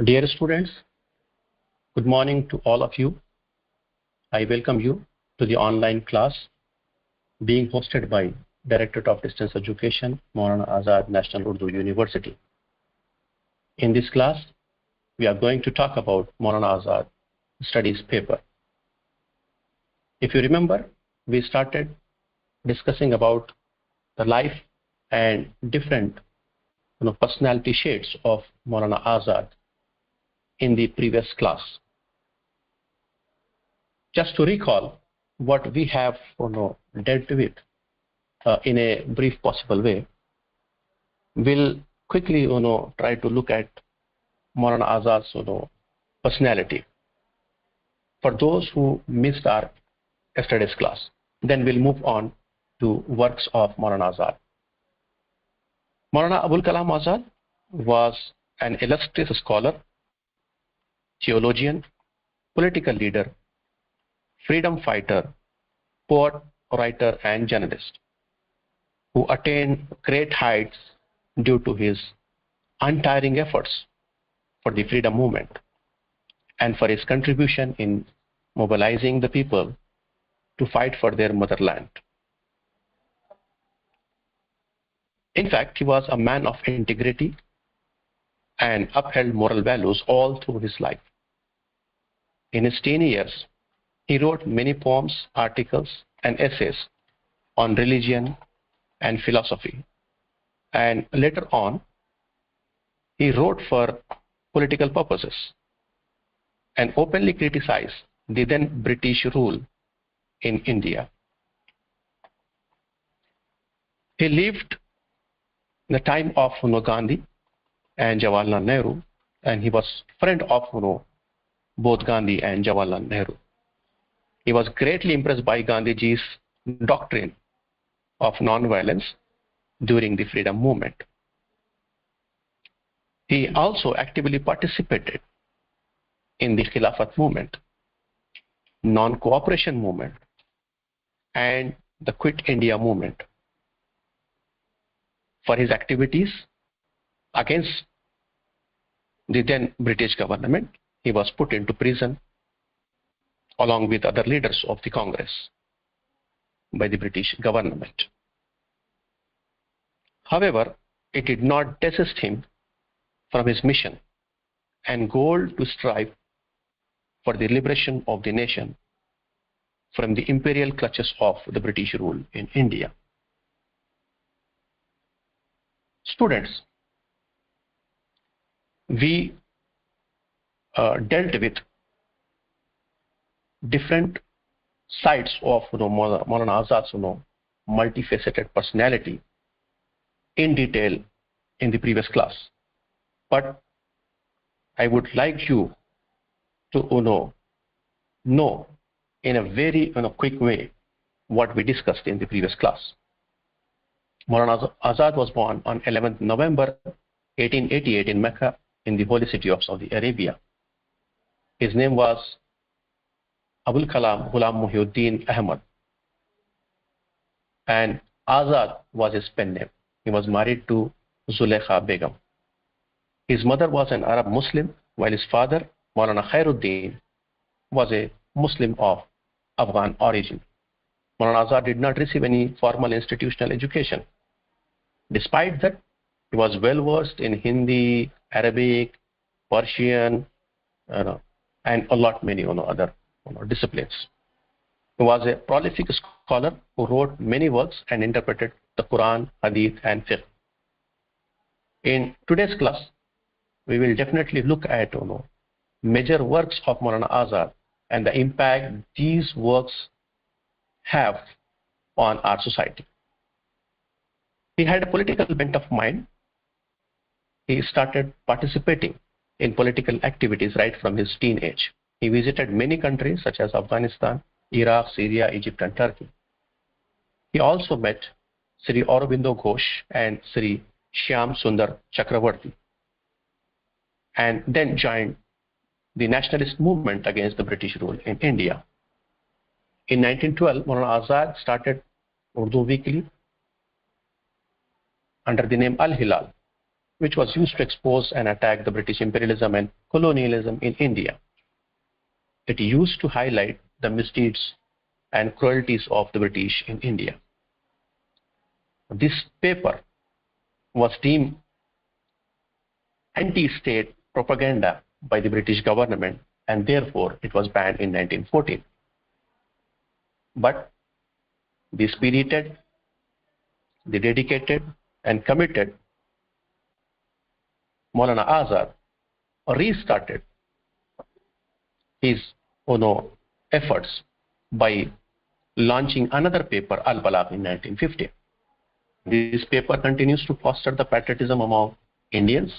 Dear students, good morning to all of you. I welcome you to the online class being hosted by Directorate of Distance Education, Maulana Azad National Urdu University. In this class, we are going to talk about Maulana Azad studies paper. If you remember, we started discussing about the life and different personality shades of Maulana Azad in the previous class. Just to recall what we have dealt with in a brief possible way, we'll quickly try to look at Maulana Azad's personality for those who missed our yesterday's class. Then we'll move on to works of Maulana Azad. Maulana Abul Kalam Azad was an illustrious scholar, theologian, political leader, freedom fighter, poet, writer, and journalist who attained great heights due to his untiring efforts for the freedom movement and for his contribution in mobilizing the people to fight for their motherland. In fact, he was a man of integrity and upheld moral values all through his life. In his teen years, he wrote many poems, articles, and essays on religion and philosophy. And later on, he wrote for political purposes and openly criticized the then British rule in India. He lived the time of Gandhi and Jawaharlal Nehru, and he was friend of both Gandhi and Jawaharlal Nehru. He was greatly impressed by Gandhiji's doctrine of non-violence during the freedom movement. He also actively participated in the Khilafat movement, non-cooperation movement, and the Quit India movement. For his activities against the then British government, he was put into prison along with other leaders of the Congress by the British government. However, it did not desist him from his mission and goal to strive for the liberation of the nation from the imperial clutches of the British rule in India. Students, we dealt with different sides of Maulana Azad's multifaceted personality in detail in the previous class. But I would like you to know in a very quick way what we discussed in the previous class. Maulana Azad was born on 11th November 1888 in Mecca in the holy city of Saudi Arabia. His name was Abul Kalam Ghulam Muhyiddin Ahmad, and Azad was his pen name. He was married to Zulekha Begum. His mother was an Arab Muslim, while his father, Maulana Khairuddin, was a Muslim of Afghan origin. Maulana Azad did not receive any formal institutional education. Despite that, he was well versed in Hindi, Arabic, Persian, and a lot many other disciplines. He was a prolific scholar who wrote many works and interpreted the Quran, Hadith, and Fiqh. In today's class, we will definitely look at major works of Maulana Azad and the impact these works have on our society. He had a political bent of mind. He started participating in political activities right from his teenage. He visited many countries such as Afghanistan, Iraq, Syria, Egypt, and Turkey. He also met Sri Aurobindo Ghosh and Sri Shyam Sundar Chakravarti, and then joined the nationalist movement against the British rule in India. In 1912, Maulana Azad started Urdu Weekly under the name Al Hilal which was used to expose and attack the British imperialism and colonialism in India. It used to highlight the misdeeds and cruelties of the British in India. This paper was deemed anti-state propaganda by the British government, and therefore it was banned in 1914. But the spirited, the dedicated and committed Maulana Azad restarted his efforts by launching another paper, Al-Balagh, in 1950. This paper continues to foster the patriotism among Indians,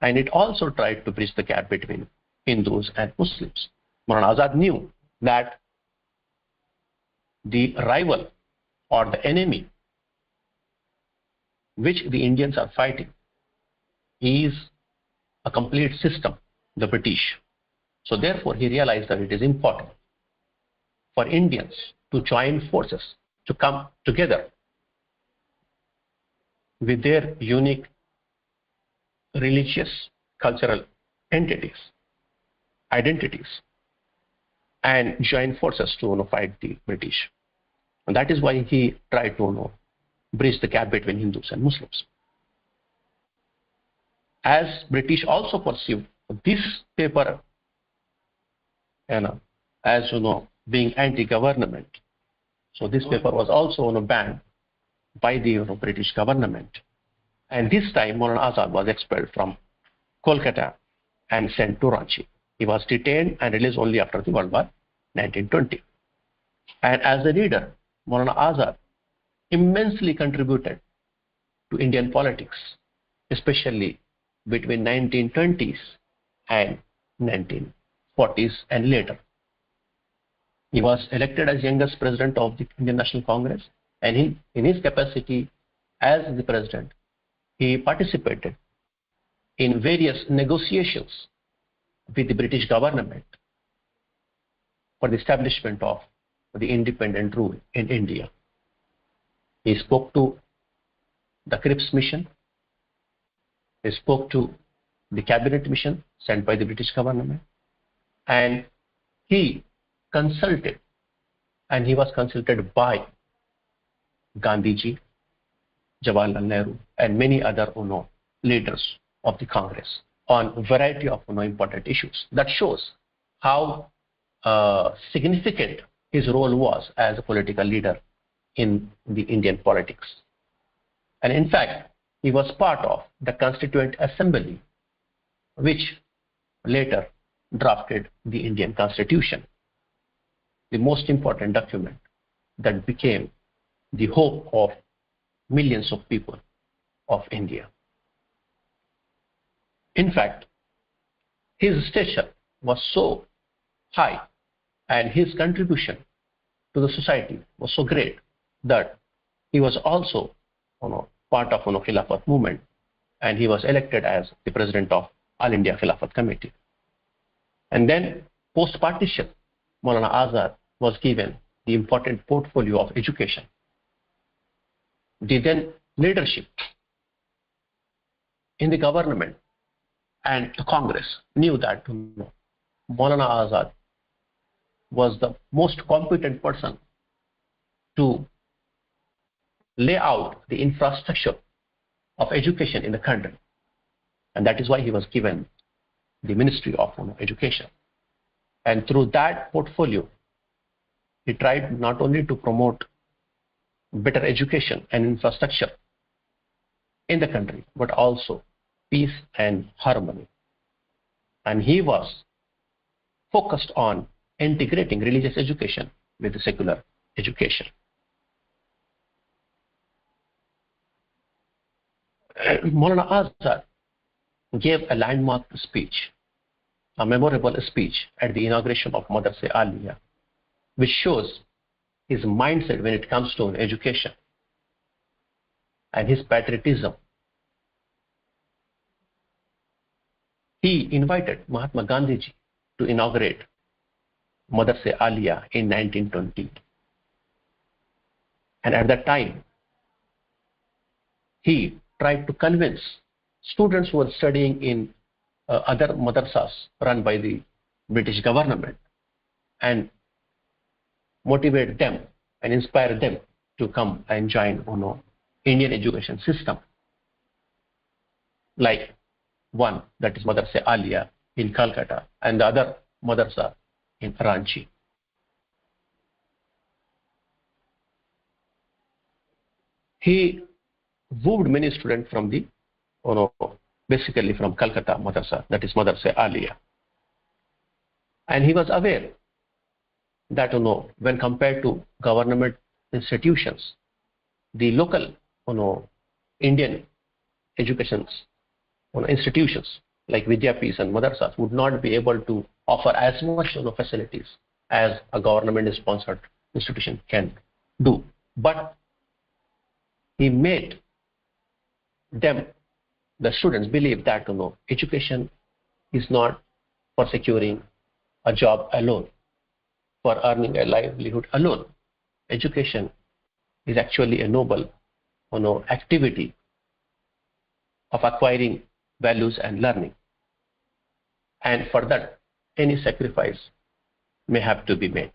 and it also tried to bridge the gap between Hindus and Muslims. Maulana Azad knew that the rival or the enemy which the Indians are fighting is a complete system, the British. So therefore he realized that it is important for Indians to join forces, to come together with their unique religious, cultural identities, and join forces to fight the British. And that is why he tried to bridge the gap between Hindus and Muslims. As British also perceived this paper as being anti-government, so this paper was also banned by the British government. And this time Maulana Azad was expelled from Kolkata and sent to Ranchi. He was detained and released only after the World War 1920. And as a leader, Maulana Azad immensely contributed to Indian politics, especially between 1920s and 1940s and later. He was elected as youngest president of the Indian National Congress, and in his capacity as the president, he participated in various negotiations with the British government for the establishment of the independent rule in India. He spoke to the Cripps mission. He spoke to the cabinet mission sent by the British government, and he consulted, and he was consulted by Gandhiji, Jawaharlal Nehru, and many other leaders of the Congress on a variety of important issues. That shows how significant his role was as a political leader in the Indian politics. And in fact, he was part of the Constituent Assembly, which later drafted the Indian Constitution, the most important document that became the hope of millions of people of India. In fact, his stature was so high and his contribution to the society was so great that he was also part of Khilafat movement, and he was elected as the president of All India Khilafat Committee. And then post-partition, Maulana Azad was given the important portfolio of education. The then leadership in the government and the Congress knew that Maulana Azad was the most competent person to lay out the infrastructure of education in the country. And that is why he was given the Ministry of Education. And through that portfolio, he tried not only to promote better education and infrastructure in the country, but also peace and harmony. And he was focused on integrating religious education with the secular education. Maulana Azad gave a landmark speech, a memorable speech at the inauguration of Madrasa Aliyah, which shows his mindset when it comes to education and his patriotism. He invited Mahatma Gandhiji to inaugurate Madrasa Aliyah in 1920. And at that time, he tried to convince students who were studying in other madrasas run by the British government and motivate them and inspire them to come and join Indian education system, like one that is Madrasa Alia in Calcutta and the other madrasa in Ranchi. He wooed many students from the basically from Calcutta madrasa, that is Madrasa Alia, and he was aware that when compared to government institutions, the local Indian education institutions like Vidyapeeths and madrasas would not be able to offer as much facilities as a government-sponsored institution can do. But he made them, the students, believe that education is not for securing a job alone, for earning a livelihood alone. Education is actually a noble activity of acquiring values and learning. And for that, any sacrifice may have to be made.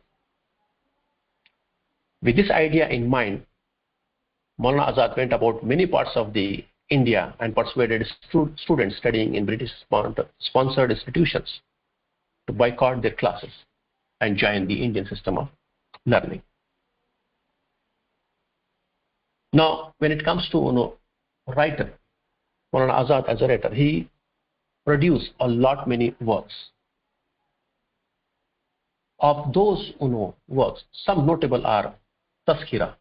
With this idea in mind, Maulana Azad went about many parts of the India and persuaded students studying in British-sponsored institutions to boycott their classes and join the Indian system of learning. Now, when it comes to writer, Maulana Azad as a writer, he produced many works. Of those works, some notable are Tazkira,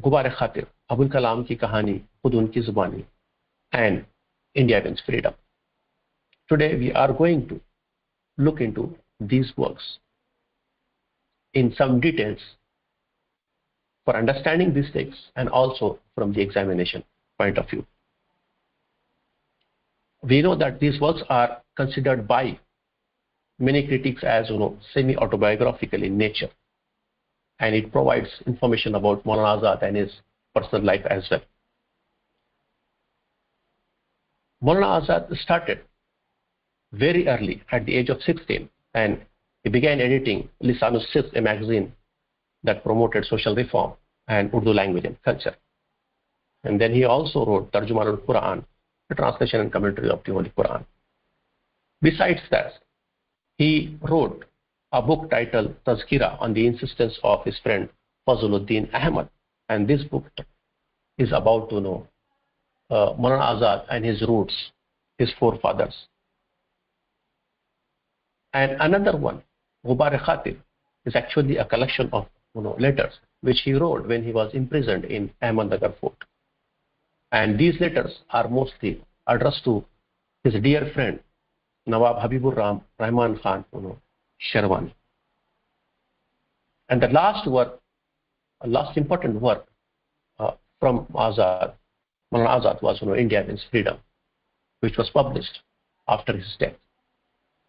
Gubar Khatir, Abul Kalam ki Kahani, Khud Unki Zubani, and India Wins Freedom. Today we are going to look into these works in some details for understanding these texts and also from the examination point of view. We know that these works are considered by many critics as semi-autobiographical in nature, and it provides information about Maulana Azad and his personal life as well. Maulana Azad started very early at the age of 16, and he began editing Lisan al-Sidq, a magazine that promoted social reform and Urdu language and culture. And then he also wrote Tarjuman al-Quran, the translation and commentary of the Holy Quran. Besides that, he wrote a book titled Tazkira on the insistence of his friend Fazluddin Ahmad, and this book is about Maulana Azad and his roots, his forefathers. And another one, Gubar Khatir, is actually a collection of letters which he wrote when he was imprisoned in Ahmednagar Fort. And these letters are mostly addressed to his dear friend Nawab Habibur Rahman Khan Sherwani. And the last important work from Azad, Maulana Azad, was India Wins Freedom, which was published after his death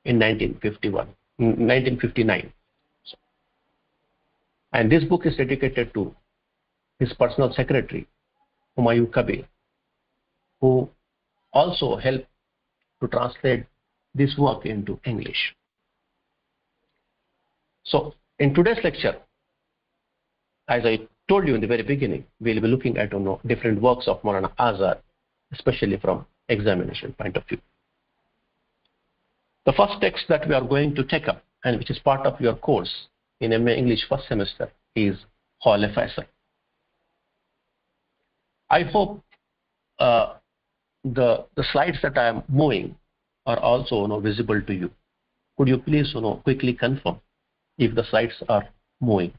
in 1959. And this book is dedicated to his personal secretary, Humayun Kabir, who also helped to translate this work into English. So, in today's lecture, as I told you in the very beginning, we'll be looking at different works of Maulana Azad, especially from examination point of view. The first text that we are going to take up, and which is part of your course in MA English first semester, is Hawl Faisal. I hope the slides that I am moving are also visible to you. Could you please quickly confirm if the slides are moving?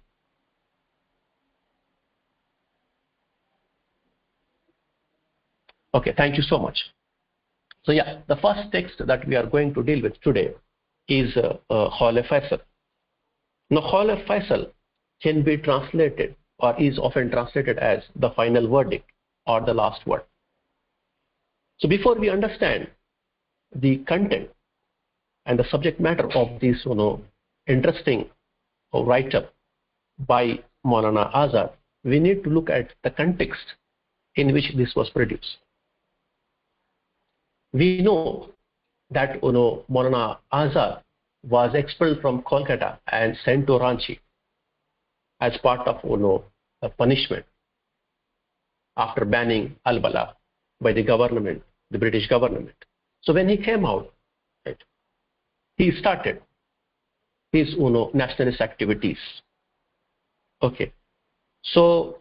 Okay, thank you so much. So yeah, the first text that we are going to deal with today is Hawl Faisal. Now, Hawl Faisal can be translated or is often translated as the final verdict or the last word. So before we understand the content and the subject matter of this interesting write-up by Maulana Azad, we need to look at the context in which this was produced. We know that Maulana Azad was expelled from Kolkata and sent to Ranchi as part of a punishment after banning Al-Bala by the government, the British government. So when he came out, right, he started his nationalist activities. Okay. So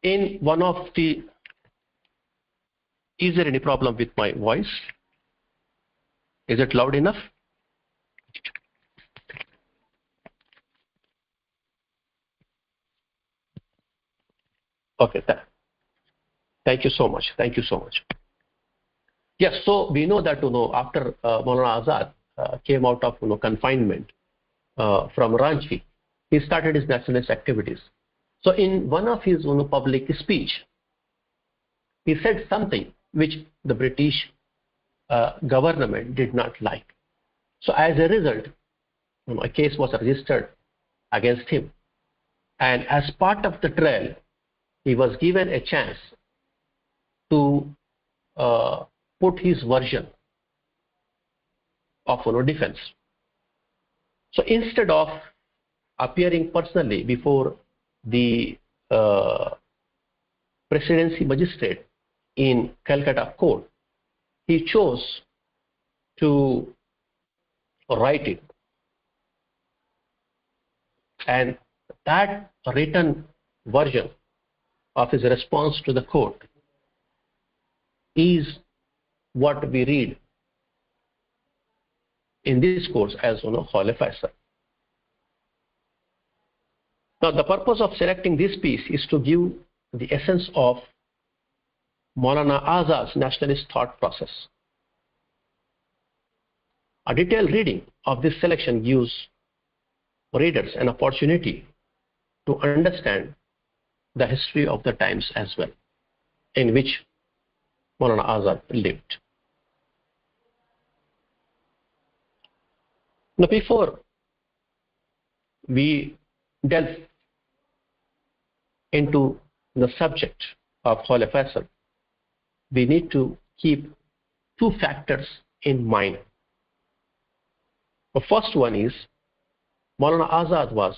in one of the, is there any problem with my voice? Is it loud enough? Okay. Thank you so much. Thank you so much. Yes. So we know that after Maulana Azad came out of confinement from Ranchi, he started his nationalist activities. So in one of his public speech, he said something which the British government did not like. So as a result, a case was registered against him. And as part of the trial, he was given a chance to put his version of defense. So instead of appearing personally before the presidency magistrate in Calcutta court, he chose to write it. And that written version of his response to the court is what we read in this course as Khalif Faisal. Now, the purpose of selecting this piece is to give the essence of Maulana Azad's nationalist thought process. A detailed reading of this selection gives readers an opportunity to understand the history of the times as well in which Maulana Azad lived. Now, before we delve into the subject of Khalif Faisal, we need to keep two factors in mind. The first one is Maulana Azad was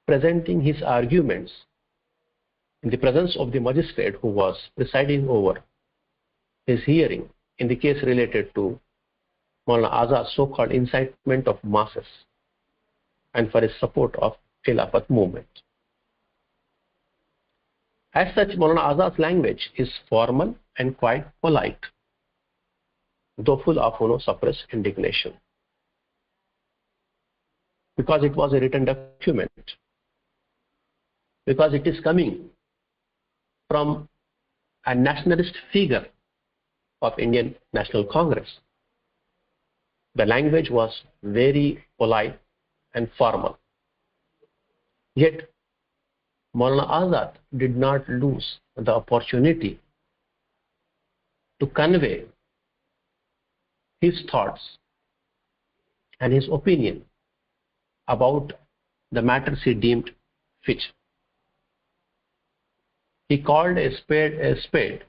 presenting his arguments in the presence of the magistrate who was presiding over his hearing in the case related to Maulana Azad's so-called incitement of masses and for his support of Khilafat movement. As such, Maulana Azad's language is formal and quite polite, though full of suppressed indignation. Because it was a written document, because it is coming from a nationalist figure of Indian National Congress. The language was very polite and formal. Yet, Maulana Azad did not lose the opportunity to convey his thoughts and his opinion about the matters he deemed fit. He called a spade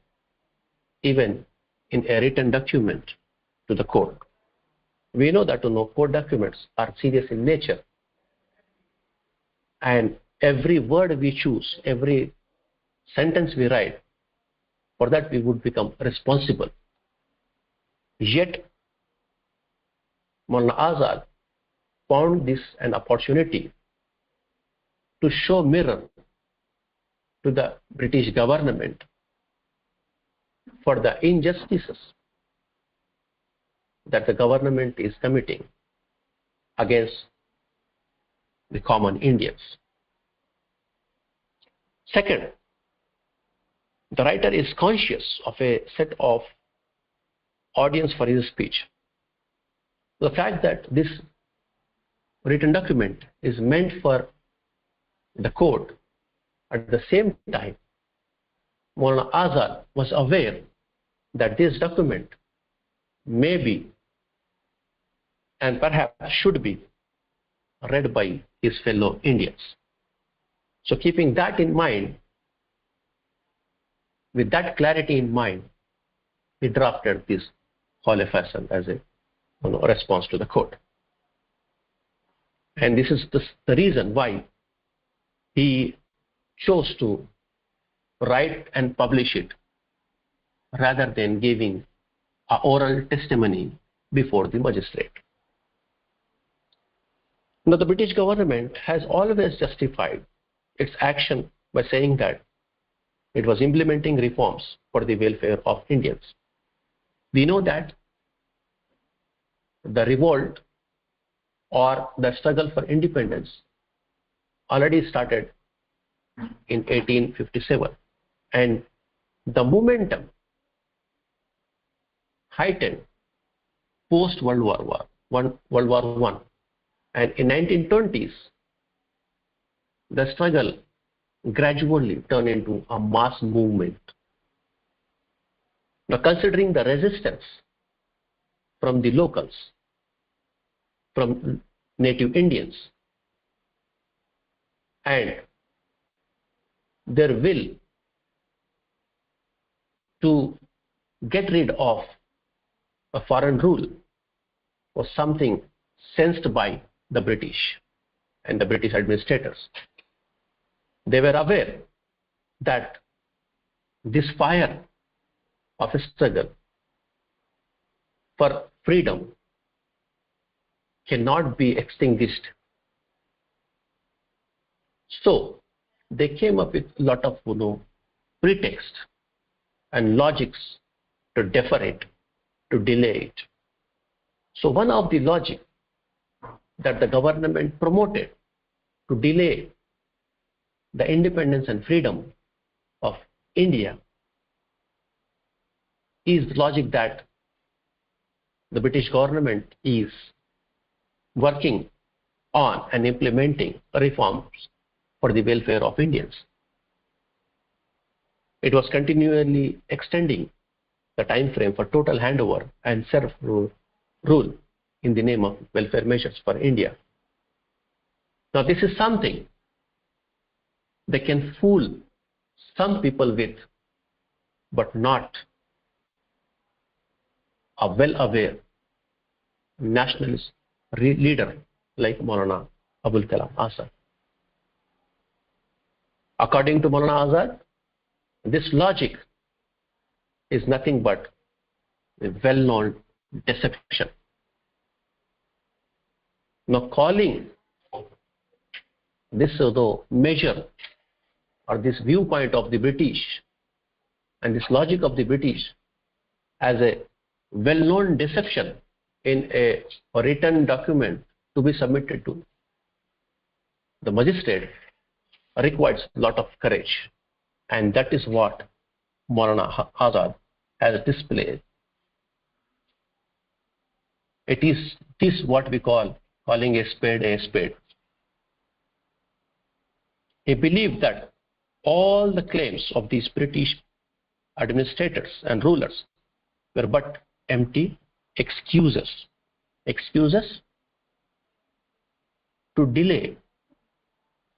even in a written document to the court. We know that court documents are serious in nature, and every word we choose, every sentence we write, for that we would become responsible. Yet, Maulana Azad found this an opportunity to show mirror to the British government for the injustices that the government is committing against the common Indians. Second, the writer is conscious of a set of audience for his speech. The fact that this written document is meant for the court, at the same time, Maulana Azad was aware that this document may be and perhaps should be read by his fellow Indians. So keeping that in mind, with that clarity in mind, he drafted this Hale Faisal as a response to the court. And this is the reason why he chose to write and publish it rather than giving an oral testimony before the magistrate. Now, the British government has always justified its action by saying that it was implementing reforms for the welfare of Indians. We know that the revolt or the struggle for independence already started in 1857, and the momentum heightened post World War I, and in 1920s the struggle gradually turned into a mass movement. Now, considering the resistance from the locals, from native Indians, and their will to get rid of a foreign rule was something sensed by the British and the British administrators. They were aware that this fire of a struggle for freedom cannot be extinguished. So they came up with a lot of pretext and logics to defer it, to delay it. So one of the logic that the government promoted to delay the independence and freedom of India is the logic that the British government is working on and implementing reforms for the welfare of Indians. It was continually extending the time frame for total handover and self-rule in the name of welfare measures for India. Now, this is something they can fool some people with, but not a well-aware nationalist leader like Maulana Abul Kalam Azad. According to Maulana Azad, this logic is nothing but a well-known deception. Now, calling this measure or this viewpoint of the British and this logic of the British as a well-known deception in a written document to be submitted to the magistrate requires a lot of courage, and that is what Maulana Azad has displayed. It is what we calling a spade a spade. He believed that all the claims of these British administrators and rulers were but empty excuses to delay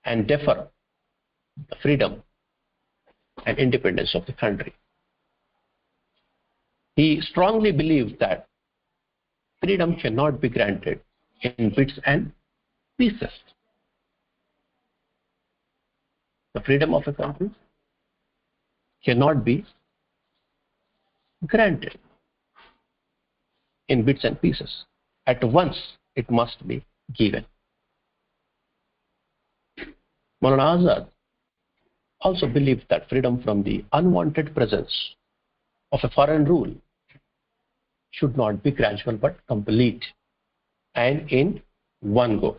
and defer the freedom and independence of the country. He strongly believed that freedom cannot be granted in bits and pieces. The freedom of a country cannot be granted in bits and pieces. At once, it must be given. Maulana Azad also believed that freedom from the unwanted presence of a foreign rule should not be gradual but complete and in one go.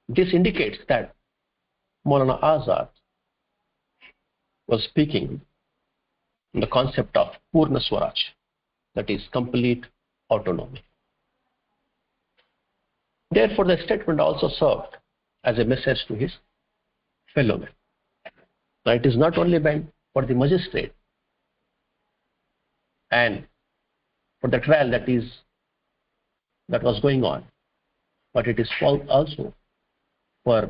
This indicates that Maulana Azad was speaking on the concept of Purna Swaraj, that is, complete autonomy. Therefore, the statement also served as a message to his fellow men. Now, it is not only meant for the magistrate and for the trial that was going on, but it is also for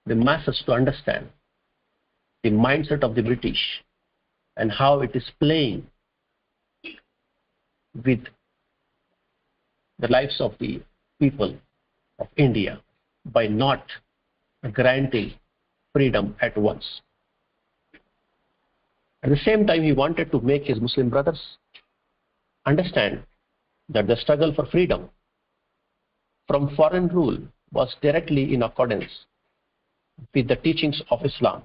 the masses to understand the mindset of the British and how it is playing with the lives of the people of India by not granting freedom at once. At the same time, he wanted to make his Muslim brothers understand that the struggle for freedom from foreign rule was directly in accordance with the teachings of Islam.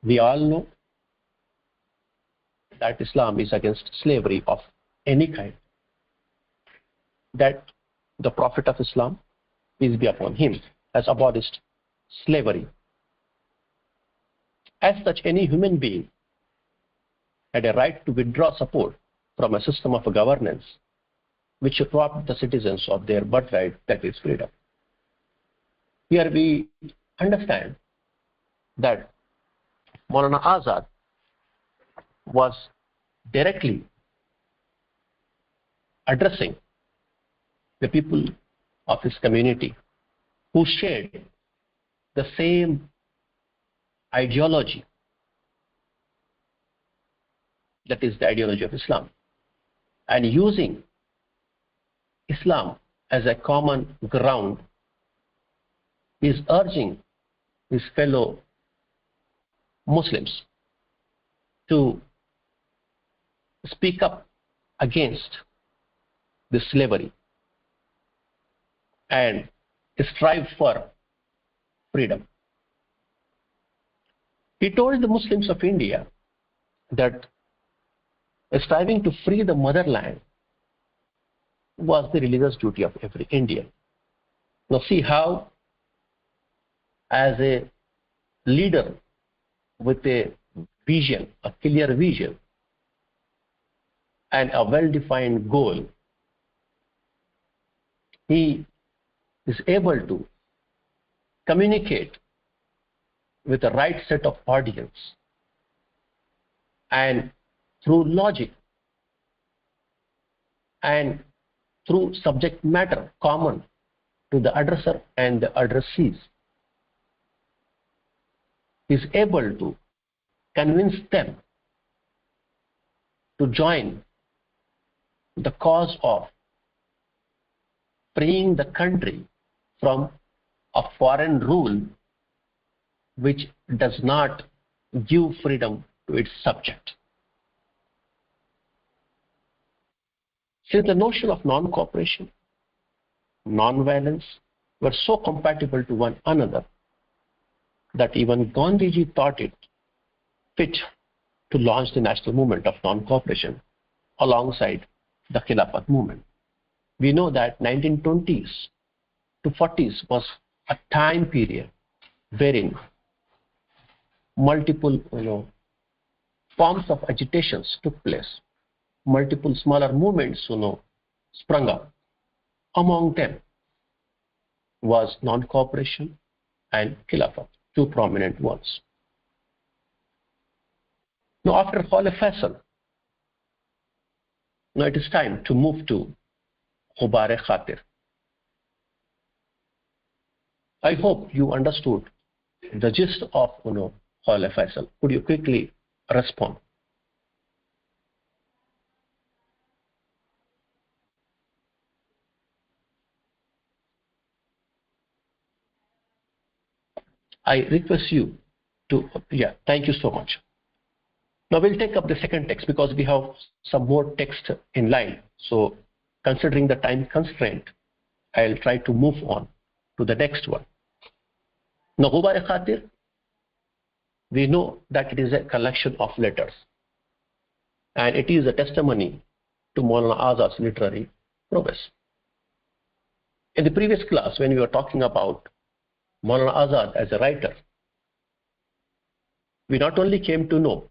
We all know that Islam is against slavery of any kind, that the Prophet of Islam, peace be upon him, has abolished slavery. As such, any human being had a right to withdraw support from a system of governance which robbed the citizens of their birthright, that is freedom. Here we understand that Maulana Azad was directly addressing the people of his community who shared the same ideology, that is the ideology of Islam, and using Islam as a common ground, he is urging his fellow Muslims to speak up against the slavery and strive for freedom. He told the Muslims of India that striving to free the motherland was the religious duty of every Indian. Now see how, as a leader with a vision, a clear vision, and a well-defined goal, he is able to communicate with the right set of audience, and through logic and through subject matter common to the addresser and the addressees, is able to convince them to join the cause of freeing the country from a foreign rule which does not give freedom to its subject. Since the notion of non-cooperation, non-violence were so compatible to one another that even Gandhiji thought it fit to launch the national movement of non-cooperation alongside the Khilafat movement. We know that 1920s to 40s was a time period wherein multiple forms of agitations took place. Multiple smaller movements sprung up. Among them was non-cooperation and Khilafat, two prominent ones. Now after Khalif Faisal, now it is time to move to Khatir. I hope you understood the gist of Khalif Faisal. Could you quickly respond? I request you to, thank you so much. Now we'll take up the second text because we have some more text in line. So considering the time constraint, I'll try to move on to the next one. Now Khatir, we know that it is a collection of letters, and it is a testimony to Maulana Azad's literary prowess. In the previous class, when we were talking about Maulana Azad as a writer, we not only came to know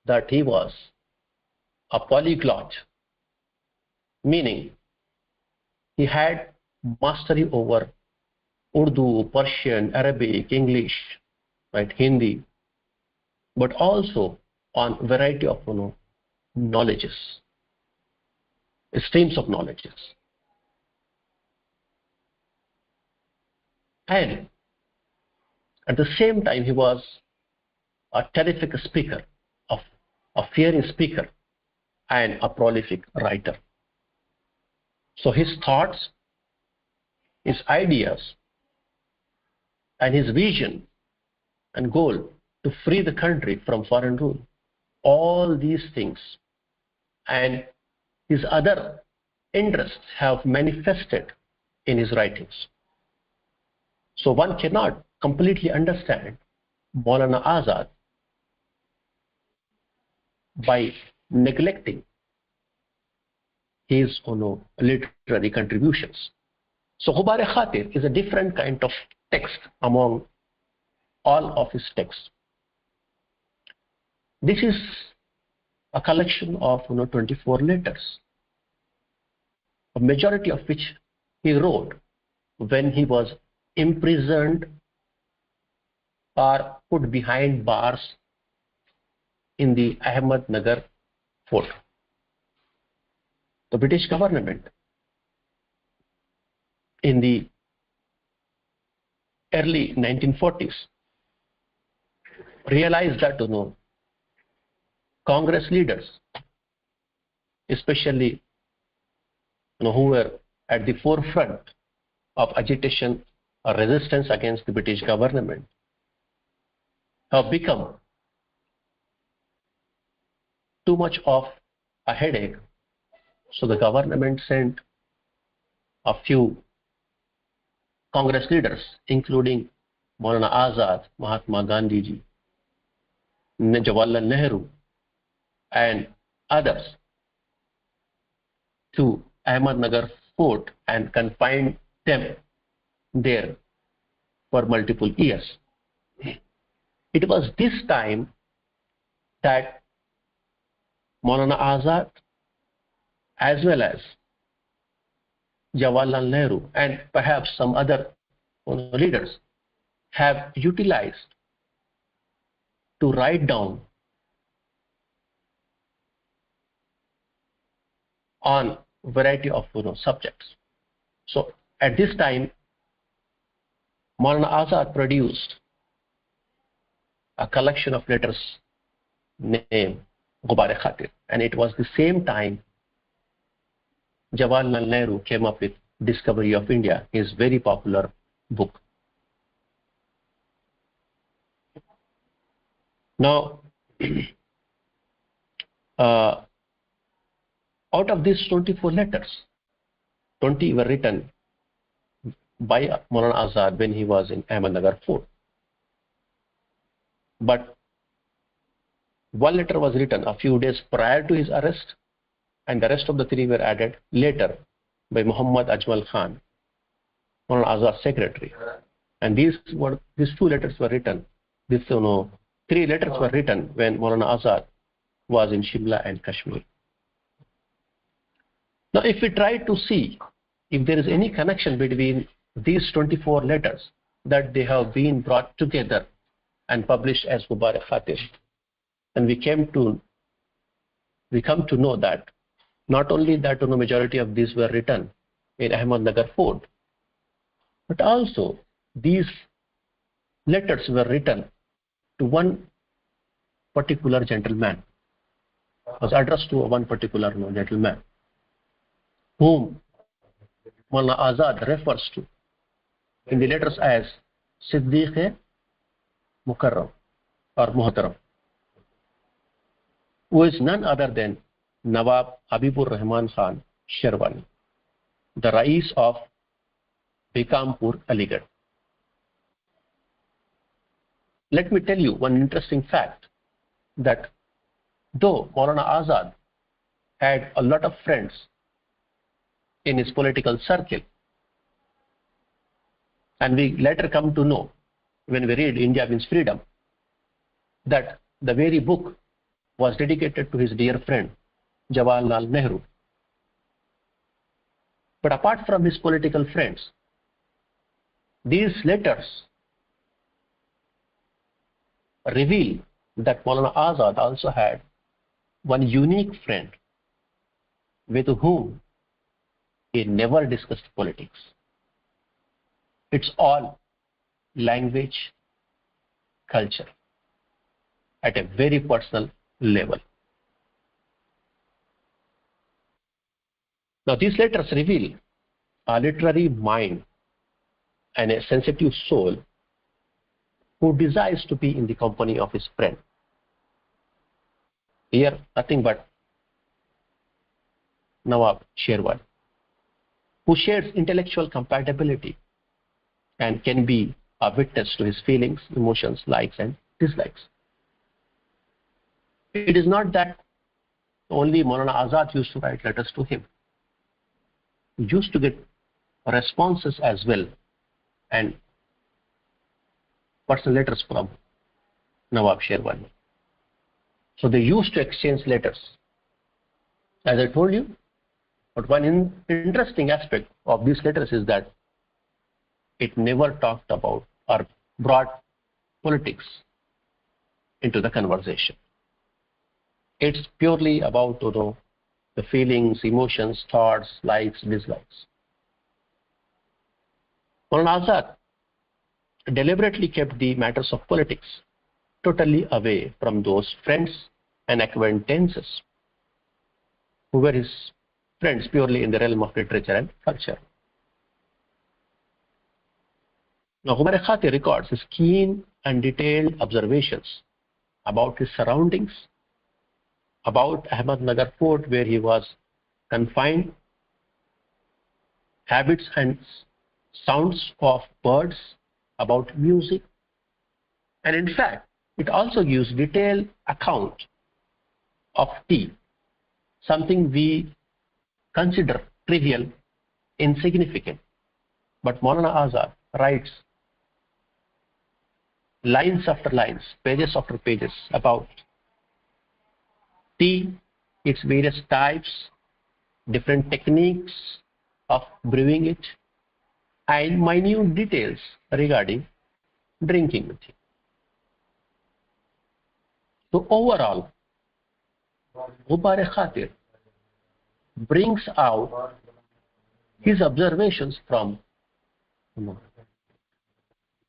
that he was a polyglot, meaning he had mastery over Urdu, Persian, Arabic, English, right, Hindi, but also on variety of knowledges, streams of knowledges. And at the same time, he was a terrific speaker, a, a fiery speaker, and a prolific writer. So his thoughts, his ideas, and his vision and goal to free the country from foreign rule, all these things and his other interests have manifested in his writings. So one cannot completely understand Maulana Azad by neglecting his literary contributions. So Ghubar-e-Khatir is a different kind of text among all of his texts. This is a collection of 24 letters, a majority of which he wrote when he was imprisoned or put behind bars in the Ahmednagar fort. The British government in the early 1940s realized that Congress leaders, especially who were at the forefront of agitation or resistance against the British government, have become too much of a headache. So the government sent a few Congress leaders, including Maulana Azad, Mahatma Gandhi ji, Jawaharlal Nehru, and others, to Ahmednagar fort and confined them there for multiple years. It was this time that Maulana Azad, as well as Jawaharlal Nehru and perhaps some other leaders, have utilized to write down on variety of subjects. So at this time, Maulana Azad produced a collection of letters named Ghubar-e-Khatir, and it was the same time Jawaharlal Nehru came up with Discovery of India, his very popular book. Now, out of these 24 letters, 20 were written by Maulana Azad when he was in Ahmednagar fort. But one letter was written a few days prior to his arrest, and the rest of the 3 were added later by Muhammad Ajmal Khan, Maulana Azad's secretary. And these 2 letters were written. These 3 letters were written when Maulana Azad was in Shimla and Kashmir. Now, if we try to see if there is any connection between these 24 letters, that they have been brought together and published as Ghubar-e-Khatir, and we come to know that not only that majority of these were written in Ahmednagar fort, but also these letters were written to one particular gentleman, was addressed to one particular gentleman, whom Maulana Azad refers to in the letters as Siddiq Mukarram or Muhtaram, who is none other than Nawab Habibur Rahman Khan Sherwani, the Rais of Bikampur, Aligarh. Let me tell you one interesting fact, that though Maulana Azad had a lot of friends in his political circle, and we later come to know when we read India Means Freedom that the very book was dedicated to his dear friend Jawaharlal Nehru. But apart from his political friends, these letters reveal that Maulana Azad also had one unique friend with whom he never discussed politics. It's all language, culture. at a very personal level. Now, these letters reveal a literary mind and a sensitive soul who desires to be in the company of his friend. Here, nothing but Nawab Sherwal, who shares intellectual compatibility and can be a witness to his feelings, emotions, likes, and dislikes. It is not that only Maulana Azad used to write letters to him. He used to get responses as well and personal letters from Nawab Sherwal. So they used to exchange letters. As I told you, but one interesting aspect of these letters is that it never talked about or brought politics into the conversation. It's purely about the feelings, emotions, thoughts, likes, dislikes. Maulana Azad deliberately kept the matters of politics totally away from those friends and acquaintances who were his friends purely in the realm of literature and culture. Now, Ghubar Khatir records his keen and detailed observations about his surroundings, about Ahmednagar Fort where he was confined, habits and sounds of birds, about music, and in fact, it also gives detailed account of tea, something we consider trivial, insignificant. But Maulana Azad writes lines after lines, pages after pages about tea, its various types, different techniques of brewing it, and minute details regarding drinking the tea. So overall, Ghubar Khatir brings out his observations from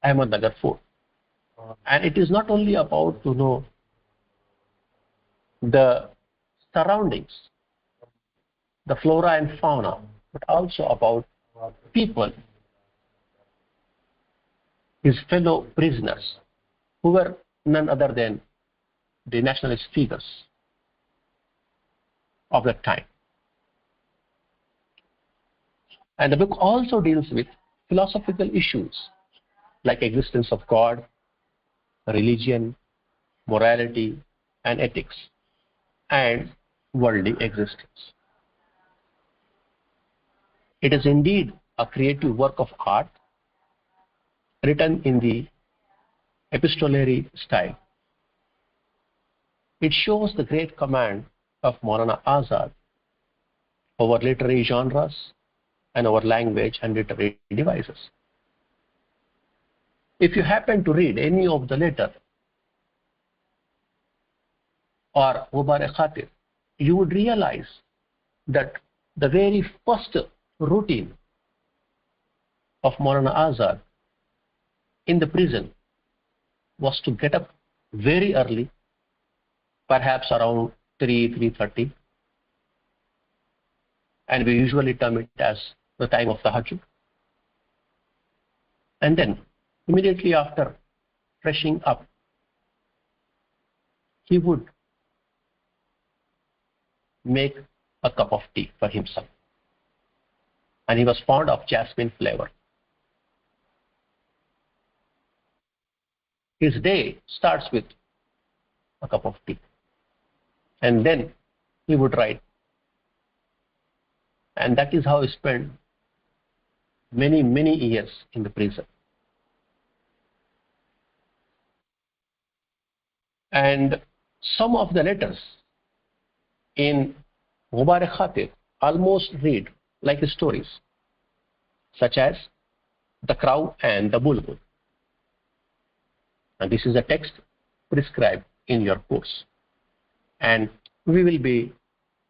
Ahmednagar Fort. And it is not only about the surroundings, the flora and fauna, but also about people, his fellow prisoners, who were none other than the nationalist figures of that time. And the book also deals with philosophical issues like existence of God, religion, morality, and ethics, and worldly existence. It is indeed a creative work of art written in the epistolary style. It shows the great command of Maulana Azad over literary genres and over language and literary devices. If you happen to read any of the letter or Ghubar Khatir, you would realize that the very first routine of Maulana Azad in the prison was to get up very early, perhaps around 3:30, and we usually term it as the time of Tahajjud. And then, immediately after freshing up, he would make a cup of tea for himself. And he was fond of jasmine flavor. His day starts with a cup of tea. And then he would write. And that is how he spent many, many years in the prison. And some of the letters in Ghubar Khatir almost read like stories, such as The Crow and the Bulbul. And this is a text prescribed in your course. And we will be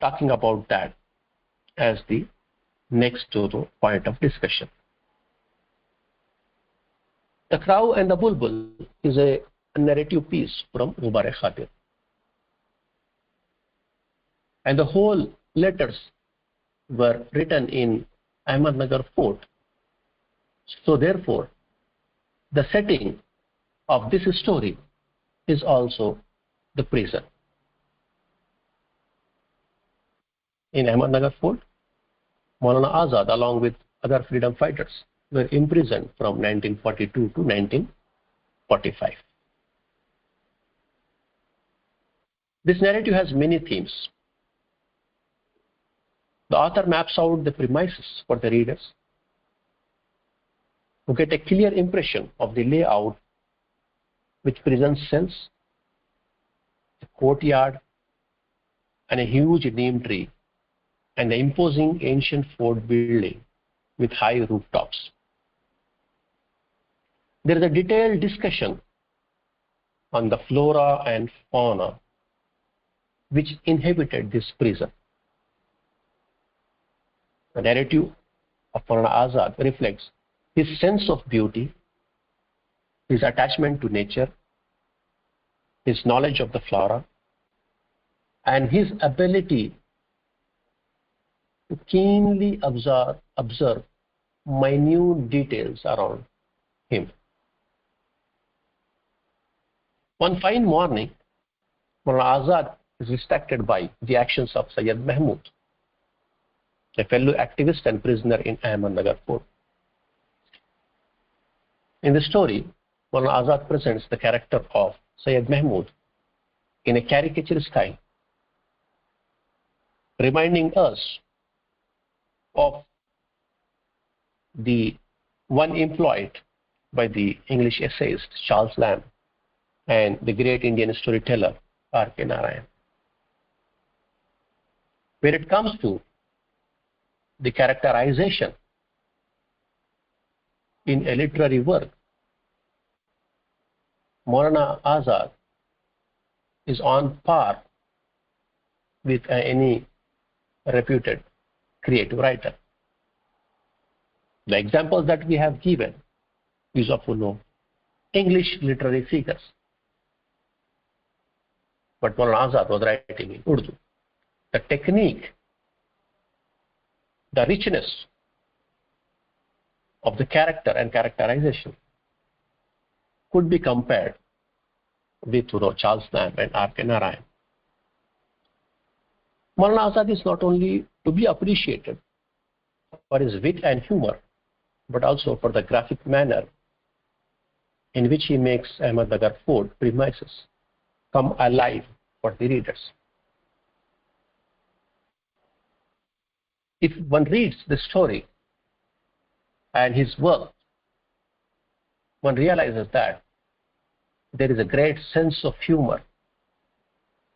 talking about that as the next point of discussion. The Crow and the Bulbul is a a narrative piece from Mubarak Khatir. And the whole letters were written in Ahmednagar fort. So therefore, the setting of this story is also the prison. In Ahmednagar fort, Maulana Azad, along with other freedom fighters, were imprisoned from 1942 to 1945. This narrative has many themes. The author maps out the premises for the readers who get a clear impression of the layout, which presents cells, a courtyard, and a huge neem tree, and the imposing ancient fort building with high rooftops. There is a detailed discussion on the flora and fauna which inhabited this prison. The narrative of Maulana Azad reflects his sense of beauty, his attachment to nature, his knowledge of the flora, and his ability to keenly observe minute details around him. One fine morning, Maulana Azad is distracted by the actions of Sayyid Mahmud, a fellow activist and prisoner in Ahmednagar fort. In the story, Maulana Azad presents the character of Sayyid Mahmud in a caricature style, reminding us of the one employed by the English essayist Charles Lamb and the great Indian storyteller R.K. Narayan. When it comes to the characterization in a literary work, Maulana Azad is on par with any reputed creative writer. The examples that we have given is of English literary figures. But Maulana Azad was writing in Urdu. The technique, the richness of the character and characterization could be compared with Charles Lamb and R.K. Narayan. Maulana Azad is not only to be appreciated for his wit and humor, but also for the graphic manner in which he makes Ahmednagar fort premises come alive for the readers. If one reads the story and his work, one realizes that there is a great sense of humor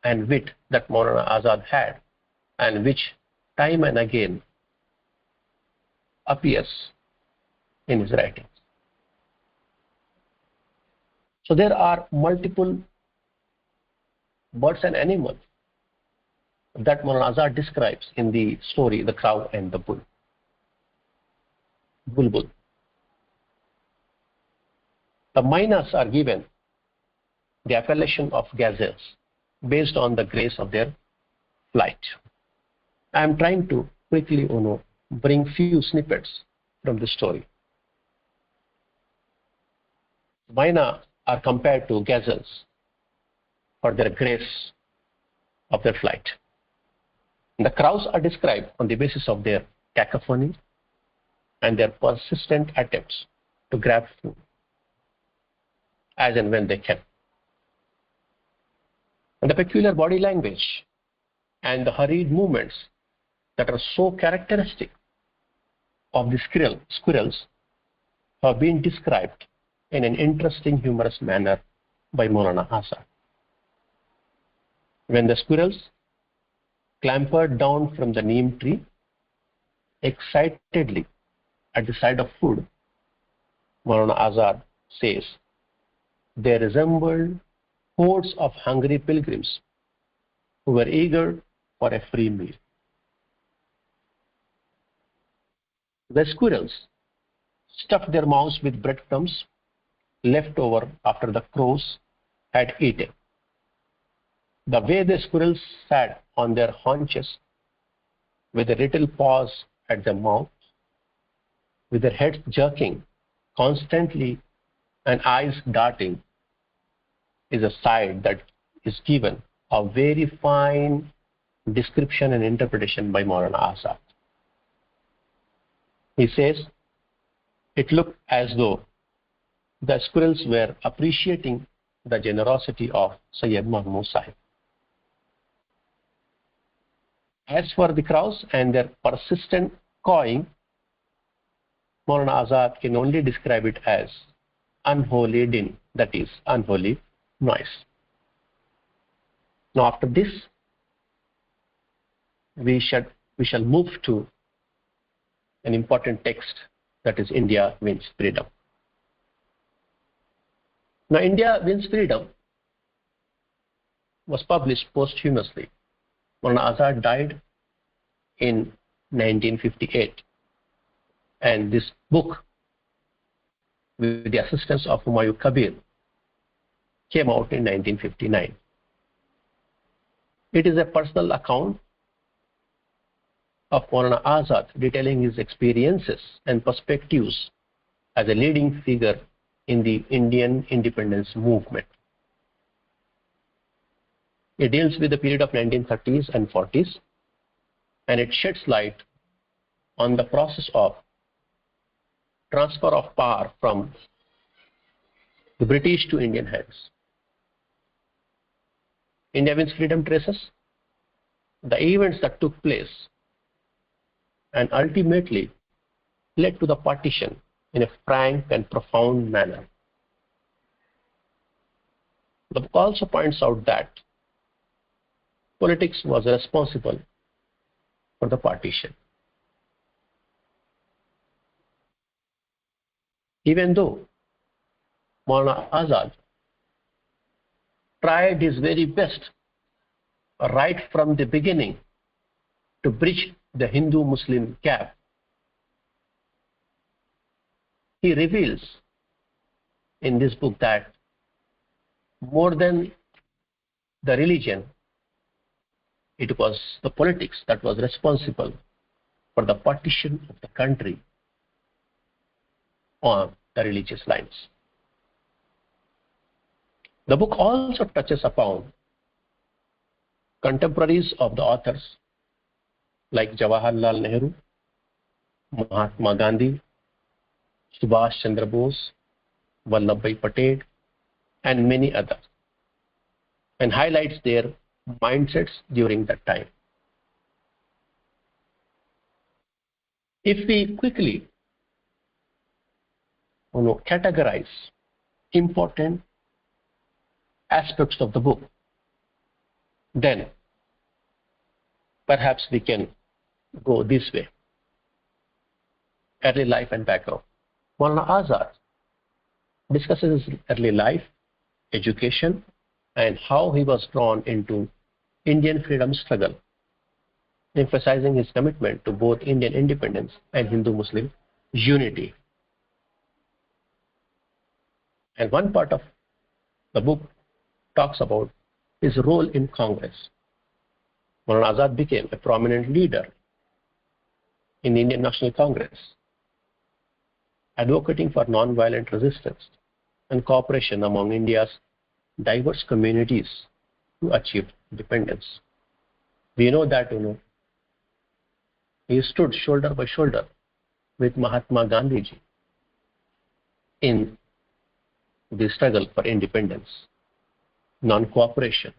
and wit that Maulana Azad had, and which time and again appears in his writings. So there are multiple birds and animals that Maulana Azad describes in the story, The Crow and the Bulbul. The mynas are given the appellation of gazelles based on the grace of their flight. I am trying to quickly bring few snippets from the story. Myna are compared to gazelles for their grace of their flight. The crows are described on the basis of their cacophony and their persistent attempts to grab food as and when they can. And the peculiar body language and the hurried movements that are so characteristic of the squirrels have been described in an interesting, humorous manner by Maulana Azad. When the squirrels clambered down from the neem tree excitedly at the sight of food, Maulana Azad says, they resembled hordes of hungry pilgrims who were eager for a free meal. The squirrels stuffed their mouths with breadcrumbs left over after the crows had eaten. The way the squirrels sat on their haunches, with a little pause at the mouth, with their heads jerking constantly and eyes darting, is a sight that is given a very fine description and interpretation by Maulana Azad. He says, it looked as though the squirrels were appreciating the generosity of Sayyid Mahmud Sahib. As for the crows and their persistent cawing, Maulana Azad can only describe it as unholy din, that is, unholy noise. Now, after this, we shall move to an important text, that is India Wins Freedom. Now, India Wins Freedom was published posthumously. Maulana Azad died in 1958, and this book, with the assistance of Humayun Kabir, came out in 1959. It is a personal account of Maulana Azad detailing his experiences and perspectives as a leading figure in the Indian independence movement. It deals with the period of 1930s and 40s, and it sheds light on the process of transfer of power from the British to Indian hands. India Wins Freedom traces the events that took place and ultimately led to the partition in a frank and profound manner. The book also points out that politics was responsible for the partition. Even though Maulana Azad tried his very best right from the beginning to bridge the Hindu-Muslim gap, he reveals in this book that more than the religion, it was the politics that was responsible for the partition of the country on the religious lines. The book also touches upon contemporaries of the authors like Jawaharlal Nehru, Mahatma Gandhi, Subhash Chandra Bose, Vallabhbhai Patel, and many others, and highlights their mindsets during that time. If we quickly categorize important aspects of the book, then perhaps we can go this way. Early life and background. Maulana Azad discusses his early life, education, and how he was drawn into Indian freedom struggle, emphasizing his commitment to both Indian independence and Hindu-Muslim unity. And one part of the book talks about his role in Congress. Maulana Azad became a prominent leader in the Indian National Congress, advocating for non-violent resistance and cooperation among India's diverse communities to achieve independence. We know that he stood shoulder by shoulder with Mahatma Gandhi ji in the struggle for independence, non-cooperation,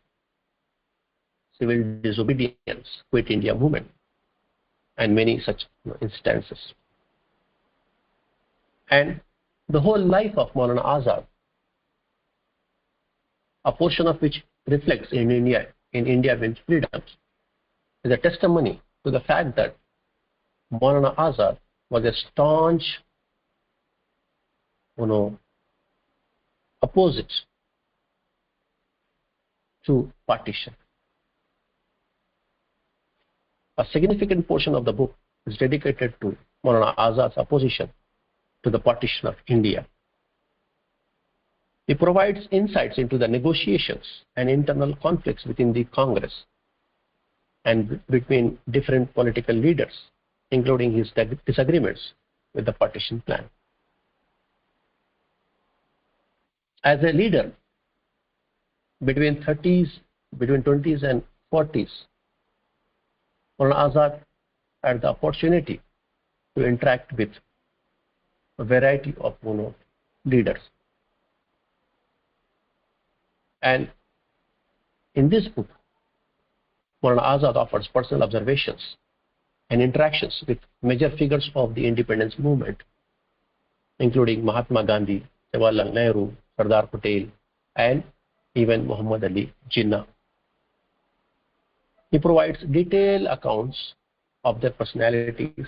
civil disobedience, Quit India movement, and many such instances. And the whole life of Maulana Azad, a portion of which reflects in India Wins Freedom, is a testimony to the fact that Maulana Azad was a staunch, opposite to partition. A significant portion of the book is dedicated to Maulana Azad's opposition to the partition of India. He provides insights into the negotiations and internal conflicts within the Congress and between different political leaders, including his disagreements with the partition plan. As a leader between 20s and 40s, Maulana Azad had the opportunity to interact with a variety of leaders. And in this book, Maulana Azad offers personal observations and interactions with major figures of the independence movement, including Mahatma Gandhi, Jawaharlal Nehru, Sardar Patel, and even Muhammad Ali Jinnah. He provides detailed accounts of their personalities,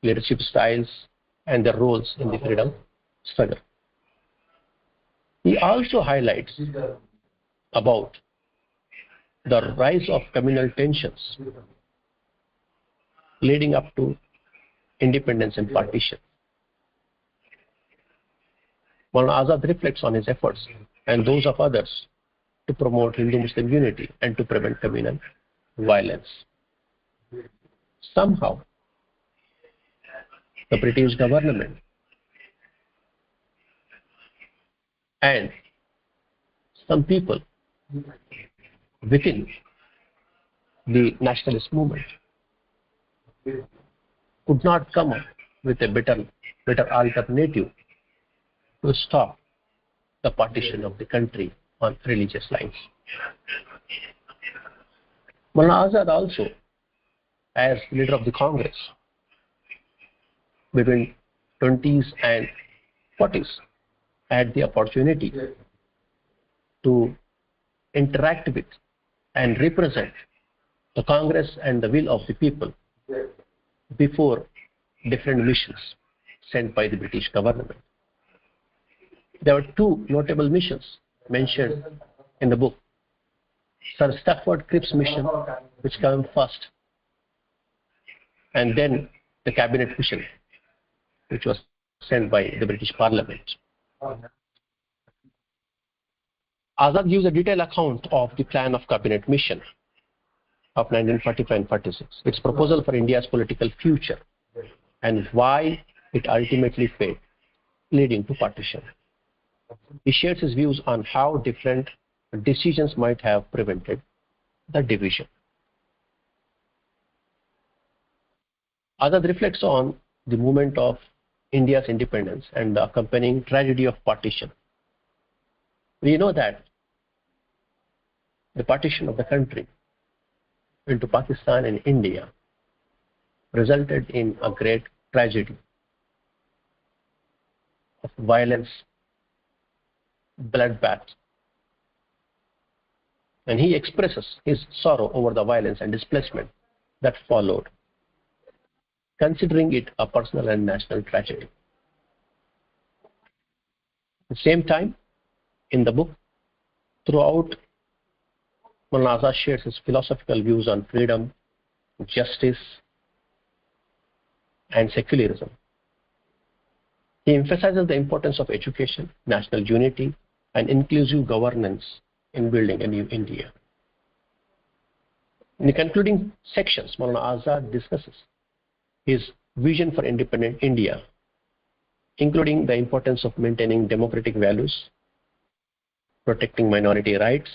leadership styles, and their roles in the freedom struggle. He also highlights about the rise of communal tensions leading up to independence and partition. Maulana Azad reflects on his efforts and those of others to promote Hindu-Muslim unity and to prevent communal violence. Somehow, the British government and some people within the nationalist movement could not come up with a better alternative to stop the partition of the country on religious lines. Maulana Azad also, as leader of the Congress between 20s and 40s, had the opportunity to interact with and represent the Congress and the will of the people before different missions sent by the British government. There were two notable missions mentioned in the book. Sir Stafford Cripps mission, which came first, and then the cabinet mission, which was sent by the British Parliament. Azad gives a detailed account of the plan of cabinet mission of 1945 and 46, its proposal for India's political future, and why it ultimately failed, leading to partition. He shares his views on how different decisions might have prevented the division. Azad reflects on the movement of India's independence and the accompanying tragedy of partition. We know that the partition of the country into Pakistan and India resulted in a great tragedy of violence, bloodbath. And he expresses his sorrow over the violence and displacement that followed, considering it a personal and national tragedy. At the same time, in the book, throughout, Maulana Azad shares his philosophical views on freedom, justice, and secularism. He emphasizes the importance of education, national unity, and inclusive governance in building a new India. In the concluding sections, Maulana Azad discusses his vision for independent India, including the importance of maintaining democratic values, protecting minority rights,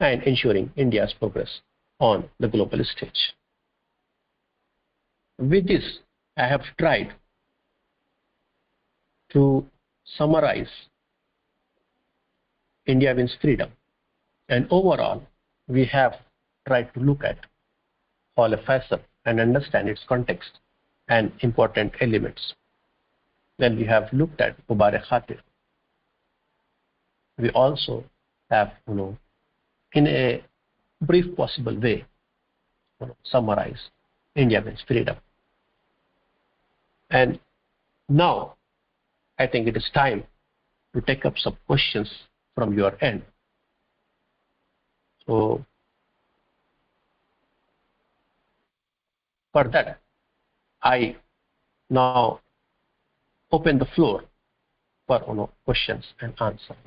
and ensuring India's progress on the global stage. With this, I have tried to summarize India Wins Freedom, and overall, we have tried to look at all a facet and understand its context and important elements. Then we have looked at Mubarak Khatir. We also have, in a brief possible way, summarize India Wins Freedom. And now, I think it is time to take up some questions from your end. So, for that, I now open the floor for questions and answers.